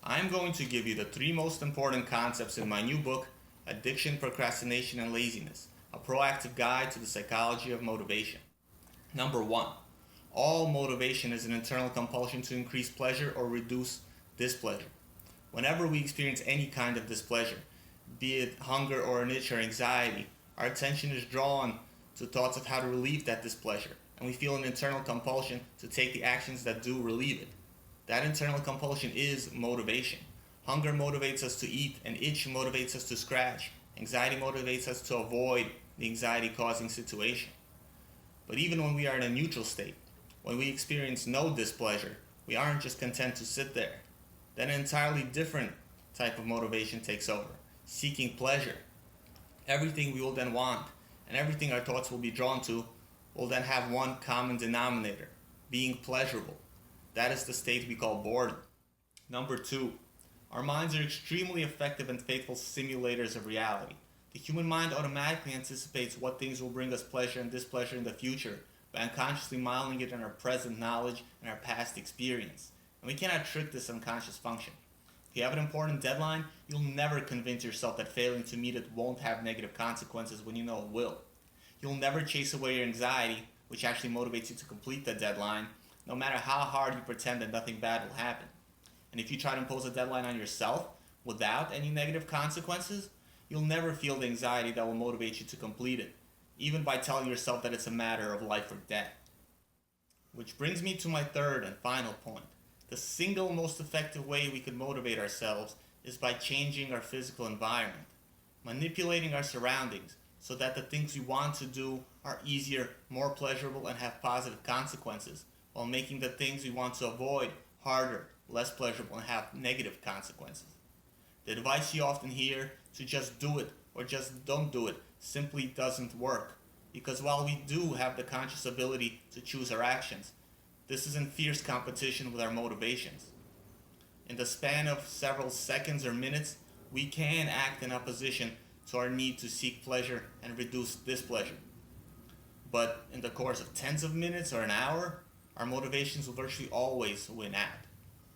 I'm going to give you the three most important concepts in my new book, Addiction, Procrastination, and Laziness, a proactive guide to the psychology of motivation. Number one, all motivation is an internal compulsion to increase pleasure or reduce displeasure. Whenever we experience any kind of displeasure, be it hunger or an itch or anxiety, our attention is drawn to thoughts of how to relieve that displeasure, and we feel an internal compulsion to take the actions that do relieve it. That internal compulsion is motivation. Hunger motivates us to eat, and itch motivates us to scratch. Anxiety motivates us to avoid the anxiety-causing situation. But even when we are in a neutral state, when we experience no displeasure, we aren't just content to sit there. Then an entirely different type of motivation takes over, seeking pleasure. Everything we will then want, and everything our thoughts will be drawn to, will then have one common denominator, being pleasurable. That is the state we call boredom. Number two, our minds are extremely effective and faithful simulators of reality. The human mind automatically anticipates what things will bring us pleasure and displeasure in the future by unconsciously modeling it in our present knowledge and our past experience. And we cannot trick this unconscious function. If you have an important deadline, you'll never convince yourself that failing to meet it won't have negative consequences when you know it will. You'll never chase away your anxiety, which actually motivates you to complete the deadline, no matter how hard you pretend that nothing bad will happen. And if you try to impose a deadline on yourself without any negative consequences, you'll never feel the anxiety that will motivate you to complete it, even by telling yourself that it's a matter of life or death. Which brings me to my third and final point. The single most effective way we could motivate ourselves is by changing our physical environment, manipulating our surroundings so that the things we want to do are easier, more pleasurable, and have positive consequences, while making the things we want to avoid harder, less pleasurable, and have negative consequences. The advice you often hear to just do it or just don't do it simply doesn't work, because while we do have the conscious ability to choose our actions, this is in fierce competition with our motivations. In the span of several seconds or minutes, we can act in opposition to our need to seek pleasure and reduce displeasure. But in the course of tens of minutes or an hour, our motivations will virtually always win out.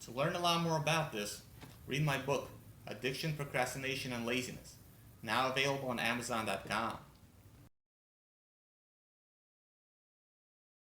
To learn a lot more about this, read my book, Addiction, Procrastination, and Laziness, now available on Amazon.com.